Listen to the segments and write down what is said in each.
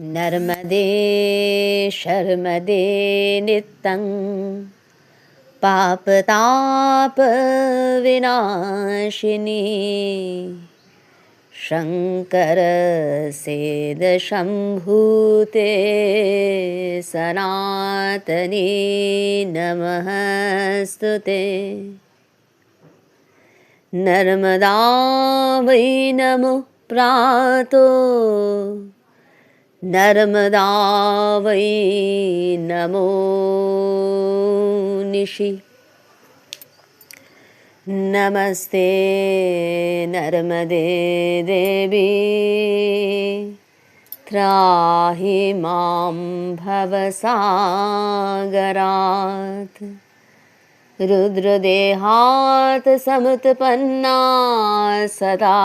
नर्मदे शर्मदे नित्यं पापतापविनाशिनी शङ्करसेदशम्भूते सनातने नमस्तु ते। नर्मदा वै नमो प्रातो नर्मदा वै नमो निशि। नमस्ते नर्मदे देवी त्राहि मां भवसागरात्। रुद्रदेहात् समुत्पन्ना सदा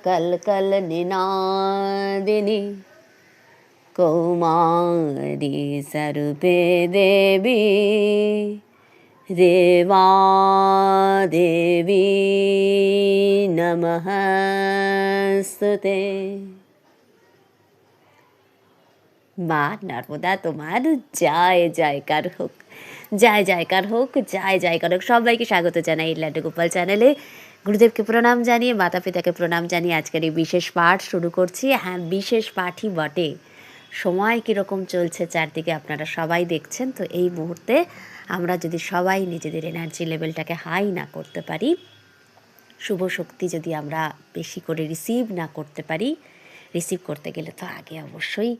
कलकलनिनादिनी कौमारी स्वरूपे देवी देवी नमस्तुते। মা নর্মদা তোমার জয় জয়কার হোক, জয় জয়কার হোক, জয় জয়কার হোক। সবাইকে স্বাগত জানাই লাড্ডু গোপাল চ্যানেলে। গুরুদেবকে প্রণাম জানিয়ে, মাতা পিতাকে প্রণাম জানিয়ে আজকের এই বিশেষ পাঠ শুরু করছি। হ্যাঁ, বিশেষ পাঠই বটে। সময় কীরকম চলছে চারদিকে আপনারা সবাই দেখছেন। তো এই মুহূর্তে আমরা যদি সবাই নিজেদের এনার্জি লেভেলটাকে হাই না করতে পারি, শুভ শক্তি যদি আমরা বেশি করে রিসিভ না করতে পারি, রিসিভ করতে গেলে তো আগে অবশ্যই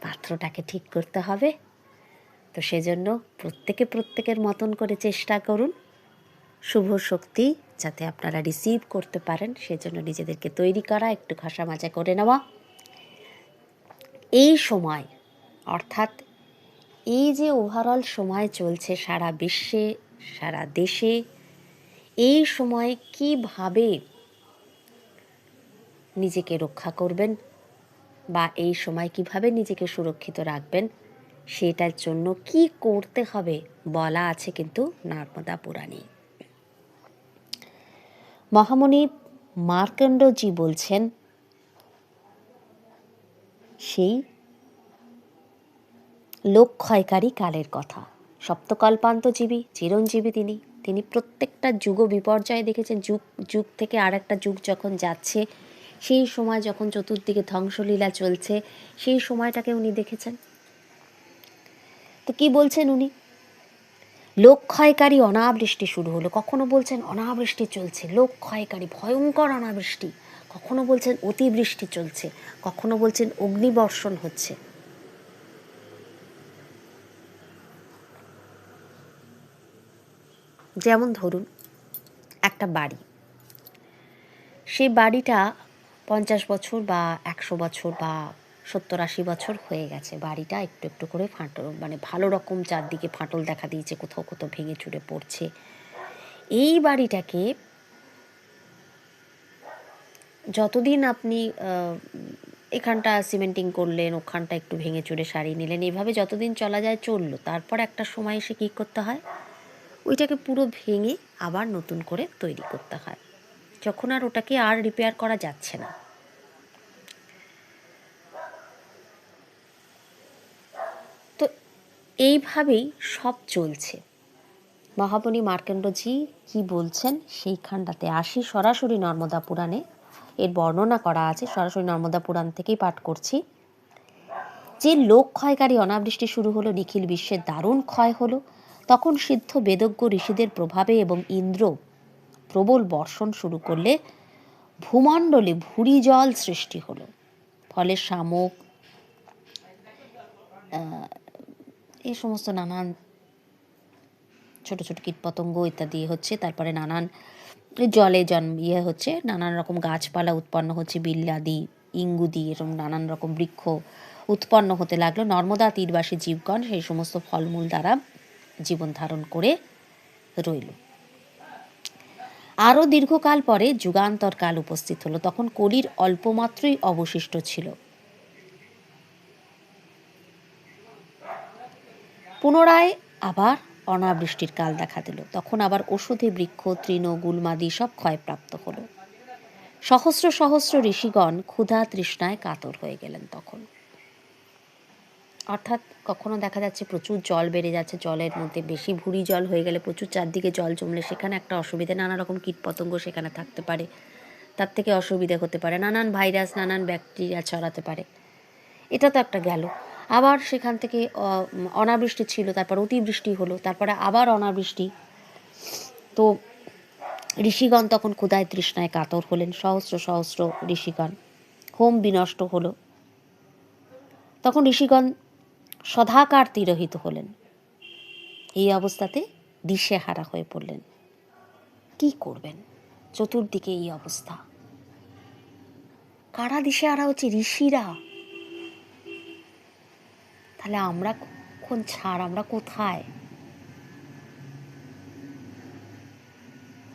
পাত্রটাকে ঠিক করতে হবে। তো সেজন্য প্রত্যেকের মতন করে চেষ্টা করুন শুভ শক্তি যাতে আপনারা রিসিভ করতে পারেন, সেজন্য নিজেদেরকে তৈরি করা, একটু ঘষা মাজা করে নেওয়া। এই সময় অর্থাৎ এই যে ওভারঅল সময় চলছে সারা বিশ্বে, সারা দেশে, এই সময় কিভাবে নিজেকে রক্ষা করবেন বা এই সময় কিভাবে নিজেকে সুরক্ষিত রাখবেন, সেটার জন্য কি করতে হবে বলা আছে কিন্তু নর্মদা পুরাণে। মহামুনি মার্কণ্ডজি বলছেন সেই লোকক্ষয়কারী কালের কথা। সপ্তকল্পান্তজীবী, চিরঞ্জীবী তিনি প্রত্যেকটা যুগ বিপর্যয় দেখেছেন। যুগ থেকে আর একটা যুগ যখন যাচ্ছে, সেই সময় যখন চতুর্দিকে ধ্বংসলীলা চলছে, সেই সময়টাকে উনি দেখেছেন। তো কি বলছেন উনি? লোকক্ষয়কারী অনাবৃষ্টি শুরু হলো। কখনো বলছেন অনাবৃষ্টি চলছে, লোকক্ষয়কারী ভয়ঙ্কর অনাবৃষ্টি। কখনো বলছেন অতিবৃষ্টি চলছে, কখনো বলছেন অগ্নিবর্ষণ হচ্ছে। যেমন ধরুন একটা বাড়ি, সেই বাড়িটা 50 বছর বা 100 বছর বা 70-80 বছর হয়ে গেছে। বাড়িটা একটু একটু করে ভালো রকম চারদিকে ফাটল দেখা দিয়েছে, কোথাও কোথাও ভেঙে চুরে পড়ছে। এই বাড়িটাকে যতদিন আপনি এখানটা সিমেন্টিং করলেন, ওখানটা একটু ভেঙে চুরে সারিয়ে নিলেন, এইভাবে যতদিন চলা যায় চললো। তারপর একটা সময় এসে কী করতে হয়, ওইটাকে পুরো ভেঙে আবার নতুন করে তৈরি করতে হয়, যখন আর ওটাকে আর রিপেয়ার করা যাচ্ছে না। তো এইভাবেই সব চলছে। মহামুনি মার্কণ্ডজি কি বলছেন সেইখানটাতে আসি। সরাসরি নর্মদা পুরাণে এর বর্ণনা করা আছে, সরাসরি নর্মদা পুরাণ থেকেই পাঠ করছি। যে লোক ক্ষয়কারী অনাবৃষ্টি শুরু হলো, নিখিল বিশ্বের দারুণ ক্ষয় হলো, তখন সিদ্ধ বেদজ্ঞ ঋষিদের প্রভাবে এবং ইন্দ্র প্রবল বর্ষণ শুরু করলে ভূমণ্ডলে ভুরি জল সৃষ্টি হলো। ফলে শামুক, এই সমস্ত নানান ছোট ছোট কীটপতঙ্গ ইত্যাদি হচ্ছে। তারপরে নানান জলে হচ্ছে, নানান রকম গাছপালা উৎপন্ন হচ্ছে, বিল্লাদি, ইঙ্গুদি, এরকম নানান রকম বৃক্ষ উৎপন্ন হতে লাগলো। নর্মদা তীরবাসী জীবগণ সেই সমস্ত ফলমূল দ্বারা জীবন ধারণ করে রইল। আরও দীর্ঘকাল পরে যুগান্তর কাল উপস্থিত হলো। তখন কলির অল্পমাত্রই অবশিষ্ট ছিল। পুনরায় আবার অনাবৃষ্টির কাল দেখা দিল। তখন আবার ওষুধি বৃক্ষ, তৃণ, গুল্মাদি সব ক্ষয়প্রাপ্ত হলো। সহস্র সহস্র ঋষিগণ ক্ষুধা তৃষ্ণায় কাতর হয়ে গেলেন তখন। অর্থাৎ কখনো দেখা যাচ্ছে প্রচুর জল বেড়ে যাচ্ছে, জলের মধ্যে বেশি ভুরি জল হয়ে গেলে প্রচুর চারদিকে জল জমলে সেখানে একটা অসুবিধা, নানা রকম কীটপতঙ্গ সেখানে থাকতে পারে, তার থেকে অসুবিধা হতে পারে, নানান ভাইরাস নানান ব্যাকটেরিয়া ছড়াতে পারে। এটা তো একটা গেল। আবার সেখান থেকে অনাবৃষ্টি ছিল, তারপর অতিবৃষ্টি হলো, তারপরে আবার অনাবৃষ্টি। তো ঋষিগণ তখন ক্ষুধায় তৃষ্ণায় কাতর হলেন, সহস্র সহস্র ঋষিগণ, হোম বিনষ্ট হলো। তখন ঋষিগণ সদাকার তিরোহিত হলেন। এই অবস্থাতে দিশেহারা হয়ে পড়লেন, কি করবেন? চতুর্দিকে এই অবস্থা। কারা দিশেহারা হচ্ছে? ঋষিরা। তাহলে আমরা কখন ছাড়, আমরা কোথায়?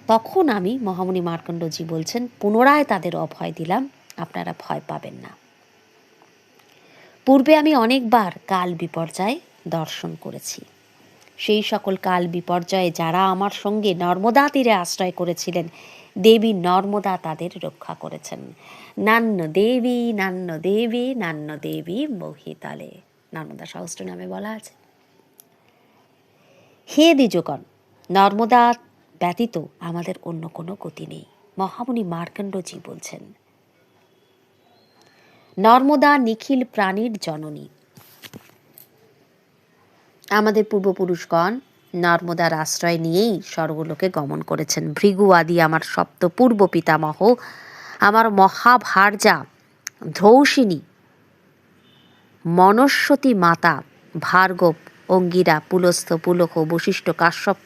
তখন আমি মহামুনি মার্কণ্ডজি বলছেন, পুনরায় তাদের অভয় দিলাম, আপনারা ভয় পাবেন না। পূর্বে আমি অনেকবার কাল বিপর্যয় দর্শন করেছি। সেই সকল কাল বিপর্যয়ে যারা আমার সঙ্গে নর্মদা তীরে আশ্রয় করেছিলেন, দেবী নর্মদা তাদের রক্ষা করেছেন। নান্য দেবী নান্য দেবী নান্য দেবী মোহিতালে, নর্মদা সহস্র নামে বলা আছে। হে দ্বিজগণ, নর্মদা ব্যতীত আমাদের অন্য কোনো গতি নেই। মহামুনি মার্কণ্ডজি বলছেন, নর্মদা নিখিল প্রাণীর জননী। আমাদের পূর্বপুরুষগণ নর্মদার আশ্রয় নিয়েই স্বর্গলোকে গমন করেছেন। ভৃগু আদি আমার সপ্ত পূর্ব পিতামহ, আমার মহাভার্যা ধ্রৌষিণী, মনস্বতী মাতা, ভার্গব, অঙ্গিরা, পুলস্থ, পুলহ, বশিষ্ঠ, কাশ্যপ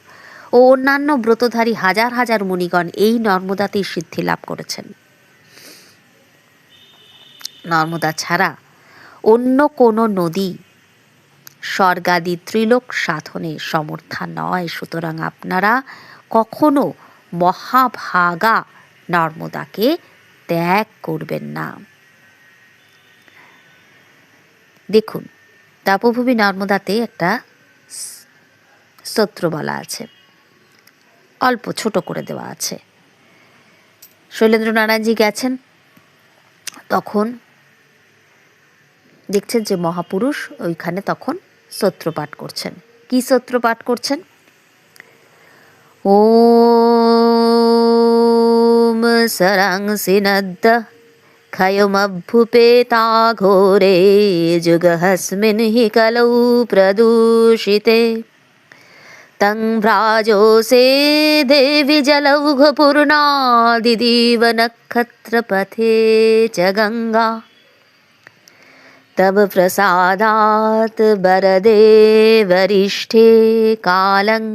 ও অন্যান্য ব্রতধারী হাজার হাজার মুনিগণ এই নর্মদাতেই সিদ্ধি লাভ করেছেন। নর্মদা ছাড়া অন্য কোনো নদী স্বর্গাদি ত্রিলোক সাধনে সমর্থা নয়। সুতরাং আপনারা কখনো মহাভাগা নর্মদাকে ত্যাগ করবেন না। দেখুন, তপভূমি নর্মদাতে একটা স্তোত্র বলা আছে, অল্প ছোট করে দেওয়া আছে। শৈলেন্দ্রনারায়ণজি গেছেন, তখন দেখছেন যে মহাপুরুষ ওইখানে তখন স্তোত্র পাঠ করছেন। কি স্তোত্র পাঠ করছেন? ওম সরাংসি নদ্দ ক্ষয়মভ্যুপেতা ঘোরে যুগহস্মিন হি কলৌ প্রদূষিতে তং ভ্রাজোসে দেবী জলৌঘপূর্ণা দিদিব নক্ষত্রপথে চ গঙ্গা तब प्रसादात् वरदे वरिष्ठे कालं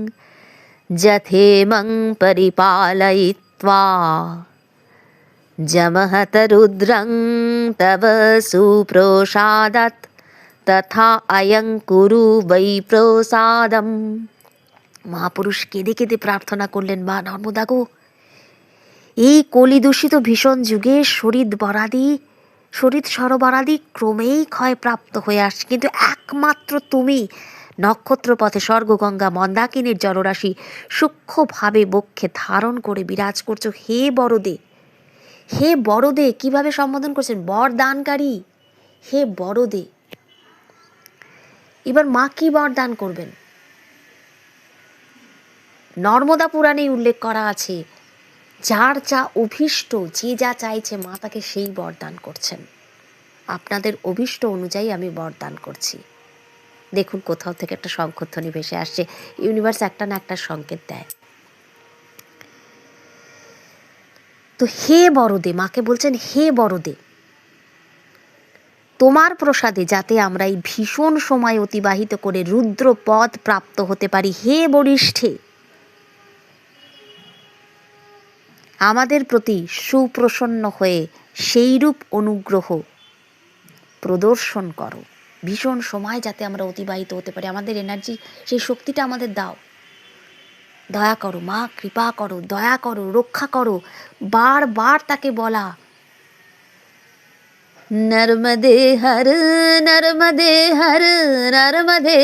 जथेमं परिपालयित्वा जमहत रुद्रं तव सुप्रोषादात् तथा अयं कुरु वै प्रसादम्। মহাপুরুষ কেঁদে কেঁদে প্রার্থনা করলেন, মা নর্মদা গো, এই কলিদূষিত ভীষণ যুগে শরীর সরবরাদি ক্রমেই ক্ষয়প্রাপ্ত হয়ে আসছে, কিন্তু একমাত্র তুমি নক্ষত্রপথে স্বর্গগঙ্গা মন্দাকিনীর জলরাশি সূক্ষ্মভাবে বক্ষে ধারণ করে বিরাজ করছো। হে বড়দে, হে বড়দে, কিভাবে সম্বোধন করছেন? বরদানকারী, হে বড়দে। এবার মা কি বরদান করবেন? নর্মদা পুরাণে উল্লেখ করা আছে, যার যা অভীষ্ট, যে যা চাইছে মা তাকে সেই বরদান করছেন। আপনাদের অভীষ্ট অনুযায়ী আমি বরদান করছি। দেখুন, কোথাও থেকে একটা শঙ্খধ্বনি ভেসে আসছে। ইউনিভার্স একটা না একটা সংকেত দেয়। তো হে বড়দে, মাকে বলছেন, হে বড়দে, তোমার প্রসাদে যাতে আমরা এই ভীষণ সময় অতিবাহিত করে রুদ্র পদ প্রাপ্ত হতে পারি, হে বরিষ্ঠে আমাদের প্রতি সুপ্রসন্ন হয়ে সেইরূপ অনুগ্রহ প্রদর্শন করো। ভীষণ সময় যাতে আমরা অতিবাহিত হতে পারি, আমাদের এনার্জি, সেই শক্তিটা আমাদের দাও। দয়া করো মা, কৃপা করো, দয়া করো, রক্ষা করো। বারবার তাকে বলা, নর্মদে হর নর্মদে হর নর্মদে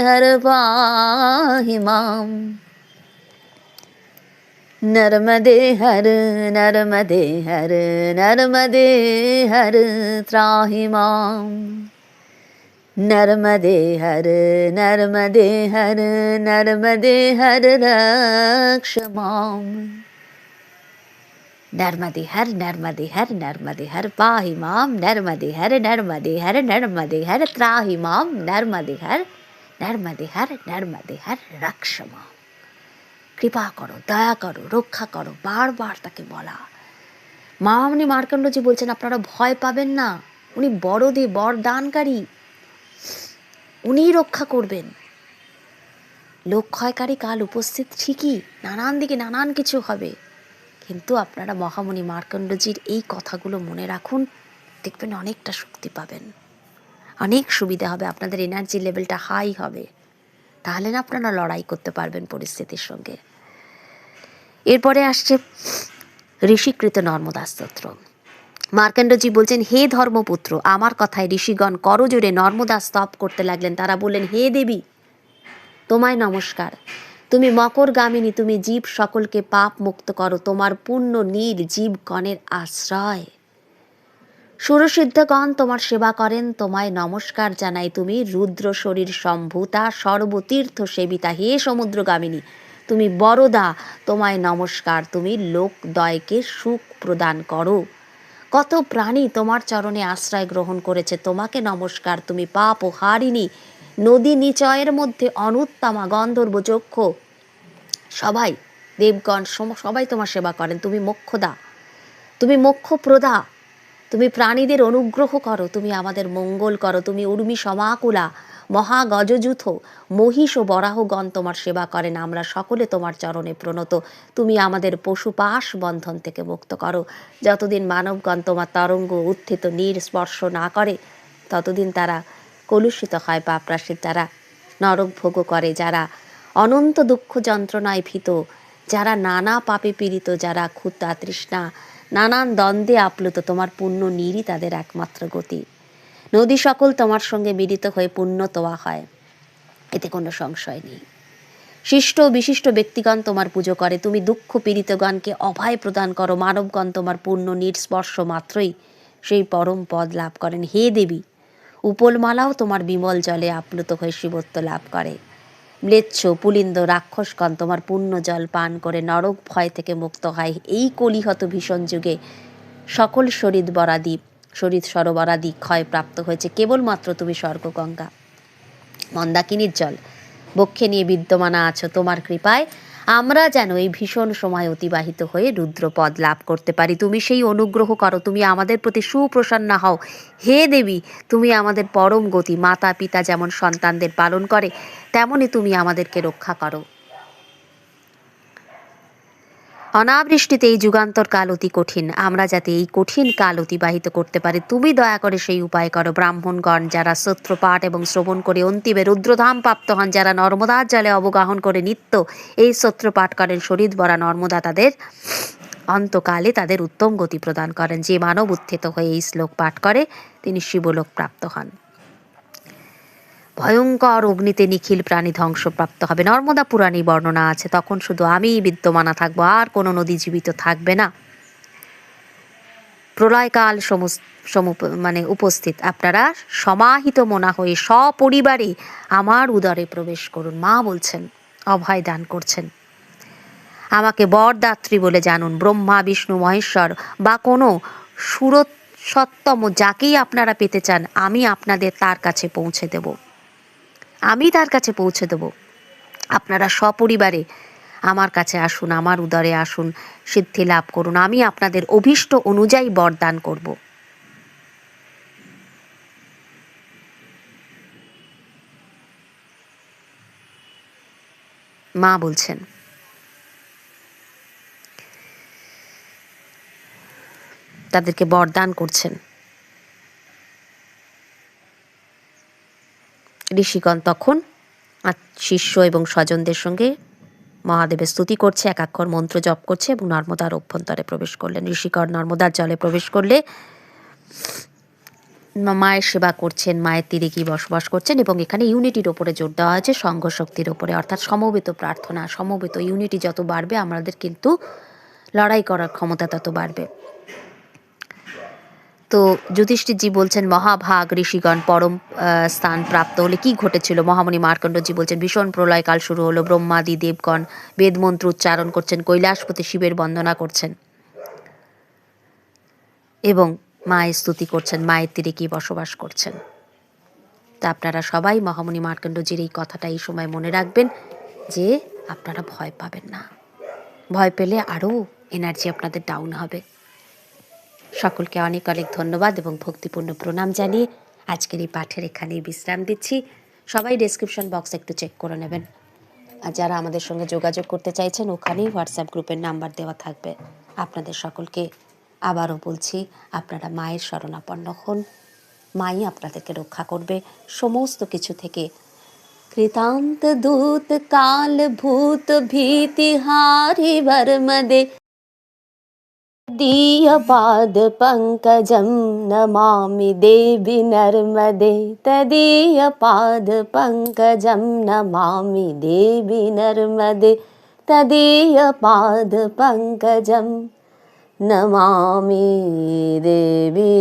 হর পাহি মাম, नर्मदे हर नर्मदे हर नर्मदे हर त्राहि माम, नर्मदे हर नर्मदे हर नर्मदे हर रक्ष माम, नर्मदे हर नर्मदे हर नर्मदे हर पाहि माम, नर्मदे हर नर्मदे हर नर्मदे हर त्राहि माम, नर्मदे हर नर्मदे हर रक्ष माम। কৃপা করো, দয়া করো, রক্ষা করো, বারবার তাকে বলা। মহামুনি মার্কণ্ডজি বলছেন আপনারা ভয় পাবেন না, উনি বরদানকারী, উনিই রক্ষা করবেন। লোক ক্ষয়কারী কাল উপস্থিত ঠিকই, নানান দিকে নানান কিছু হবে, কিন্তু আপনারা মহামুনি মার্কণ্ডজির এই কথাগুলো মনে রাখুন, দেখবেন অনেকটা শক্তি পাবেন, অনেক সুবিধা হবে, আপনাদের এনার্জি লেভেলটা হাই হবে, তাহলে না আপনারা লড়াই করতে পারবেন পরিস্থিতির সঙ্গে। এরপরে আসছে ঋষিকৃত নর্মদা স্তোত্র। মার্কণ্ডজি বলছেন, হে ধর্মপুত্র, আমার কথায় ঋষিগণ করজোড়ে নর্মদা স্তব করতে লাগলেন। তারা বললেন, হে দেবী, তোমায় নমস্কার, তুমি মকরগামিনী, তুমি জীব সকলকে পাপ মুক্ত করো, তোমার পুণ্য নীল জীবগণের আশ্রয়। সুরসিদ্ধগণ তোমার সেবা করেন, তোমায় নমস্কার জানাই, তুমি রুদ্র শরীর সম্ভূতা, সর্বতীর্থ সেবিতা, হে সমুদ্রগামিনী, তুমি বরদা, তোমায় নমস্কার, তুমি লোকদয়কে সুখ প্রদান করো। কত প্রাণী তোমার চরণে আশ্রয় গ্রহণ করেছে, তোমাকে নমস্কার, তুমি পাপ ও হারিণী, নদী নিচয়ের মধ্যে অনুত্তমা, গন্ধর্ব যক্ষ সবাই, দেবগণ সবাই তোমার সেবা করেন, তুমি মোক্ষদা, তুমি মোক্ষপ্রদা, তুমি প্রাণীদের অনুগ্রহ করো, তুমি আমাদের মঙ্গল করো, তুমি উর্মি সমাকুলা, মহাগজযূথ, মহিষ ও বরাহগণ তোমার সেবা করেন, আমরা সকলে তোমার চরণে প্রণত, তুমি আমাদের পশুপাশ বন্ধন থেকে মুক্ত করো। যতদিন মানবগণ তোমার তরঙ্গ উত্থিত নীর স্পর্শ না করে, ততদিন তারা কলুষিত হয়, পাপরাশির দ্বারা নরক ভোগ করে, যারা অনন্ত দুঃখ যন্ত্রণায় ভীত, যারা নানা পাপে পীড়িত, যারা ক্ষুধা তৃষ্ণা নানান দ্বন্দ্বে আপ্লুত, তোমার পুণ্য নীরই তাদের একমাত্র গতি। নদী সকল তোমার সঙ্গে মিলিত হয়ে পুণ্য তোয়া হয়, এতে কোনো সংশয় নেই। শিষ্ট বিশিষ্ট ব্যক্তিগণ তোমার পুজো করে, তুমি দুঃখ পীড়িতগণকে অভয় প্রদান করো, মানবগণ তোমার পুণ্য নির্স্পর্শ মাত্রই সেই পরম পদ লাভ করেন। হে দেবী, উপলমালাও তোমার বিমল জলে আপ্লুত হয়ে শিবত্ব লাভ করে। ম্লেচ্ছ পুলিন্দ রাক্ষসগণ তোমার পুণ্য জল পান করে নরক ভয় থেকে মুক্ত হয়। এই কলিহত ভীষণ যুগে সকল শরীর সরোবরাদি ক্ষয় প্রাপ্ত হয়েছে, কেবলমাত্র তুমি স্বর্গগঙ্গা মন্দাকিনীর জল বক্ষে নিয়ে বিদ্যমানা আছো। তোমার কৃপায় আমরা যেন এই ভীষণ সময় অতিবাহিত হয়ে রুদ্রপদ লাভ করতে পারি। তুমি সেই অনুগ্রহ করো, তুমি আমাদের প্রতি সুপ্রসন্না হও। হে দেবী, তুমি আমাদের পরম গতি। মাতা পিতা যেমন সন্তানদের পালন করে, তেমনি তুমি আমাদেরকে রক্ষা করো। অনাবৃষ্টিতে এই যুগান্তর কাল অতি কঠিন, আমরা যাতে এই কঠিন কাল অতিবাহিত করতে পারি, তুমি দয়া করে সেই উপায় করো। ব্রাহ্মণগণ যারা স্তোত্র পাঠ এবং শ্রবণ করে অন্তিমে রুদ্রধাম প্রাপ্ত হন, যারা নর্মদার জলে অবগাহন করে নিত্য এই স্তোত্র পাঠ করেন, শরীর ভরা নর্মদা তাদের অন্তকালে তাদের উত্তম গতি প্রদান করেন। যে মানব উত্থিত হয়ে এই শ্লোক পাঠ করে, তিনি শিবলোক প্রাপ্ত হন। ভয়ঙ্কর অগ্নিতে নিখিল প্রাণী ধ্বংসপ্রাপ্ত হবে। নর্মদা পুরাণে বর্ণনা আছে, তখন শুধু আমিই বিদ্যমানা থাকবো, আর কোনো নদী জীবিত থাকবে না। প্রলয়কাল উপস্থিত, আপনারা সমাহিত মনা হয়ে সপরিবারে আমার উদরে প্রবেশ করুন। মা বলছেন, অভয় দান করছেন, আমাকে বরদাত্রী বলে জানুন। ব্রহ্মা বিষ্ণু মহেশ্বর বা কোনো সুরসত্তম যাকেই আপনারা পেতে চান, আমি আপনাদের তার কাছে পৌঁছে দেব, আমি তার কাছে পৌঁছে দেব। আপনারা সপরিবারে আমার কাছে আসুন, আমার উদরে আসুন, সিদ্ধি লাভ করুন, আমি আপনাদের অভীষ্ট অনুযায়ী বরদান করব। মা বলছেন, তাদেরকে বরদান করছেন। ঋষিগণ তখন শিষ্য এবং স্বজনদের সঙ্গে মহাদেবের স্তুতি করছে, একাক্ষর মন্ত্র জপ করছে এবং নর্মদার অভ্যন্তরে প্রবেশ করলেন। ঋষিগণ নর্মদার জলে প্রবেশ করলে মায়ের সেবা করছেন, মায়ের তীরে গিয়ে বসবাস করছেন এবং এখানে ইউনিটির ওপরে জোর দেওয়া হয়েছে, সংঘ শক্তির ওপরে, অর্থাৎ সমবেত প্রার্থনা, সমবেত ইউনিটি যত বাড়বে আমাদের কিন্তু লড়াই করার ক্ষমতা তত বাড়বে। তো যুধিষ্ঠিরজি বলছেন মহাভাগ ঋষিগণ পরম স্থান প্রাপ্ত হলে কি ঘটেছিল। মহামণি মার্কণ্ডজি বলছেন ভীষণ প্রলয়কাল শুরু হলো, ব্রহ্মাদি দেবগণ বেদমন্ত্র উচ্চারণ করছেন, কৈলাসপতি শিবের বন্দনা করছেন এবং মায়ের স্তুতি করছেন, মায়ের তীরে কি বসবাস করছেন। তা আপনারা সবাই মহামণি মার্কণ্ডজির এই কথাটা এই সময় মনে রাখবেন যে আপনারা ভয় পাবেন না, ভয় পেলে আরও এনার্জি আপনাদের ডাউন হবে। সকলকে অনেক অনেক ধন্যবাদ এবং ভক্তিপূর্ণ প্রণাম জানিয়ে আজকের এই পাঠের এখানেই বিশ্রাম দিচ্ছি। সবাই ডেসক্রিপশন বক্স একটু চেক করে নেবেন, আর যারা আমাদের সঙ্গে যোগাযোগ করতে চাইছেন ওখানেই হোয়াটসঅ্যাপ গ্রুপের নাম্বার দেওয়া থাকবে। আপনাদের সকলকে আবারও বলছি, আপনারা মায়ের শরণাপন্ন হন, মাই আপনাদেরকে রক্ষা করবে সমস্ত কিছু থেকে। কৃতান্ত দূত কাল ভূত ভীতি হারি বর্মদে तदीयपाद पंकजं नमामि देवी नर्मदे, तदीयपाद पंकजं नमामि देवी नर्मदे, तदीयपाद पंकजं नमामि देवी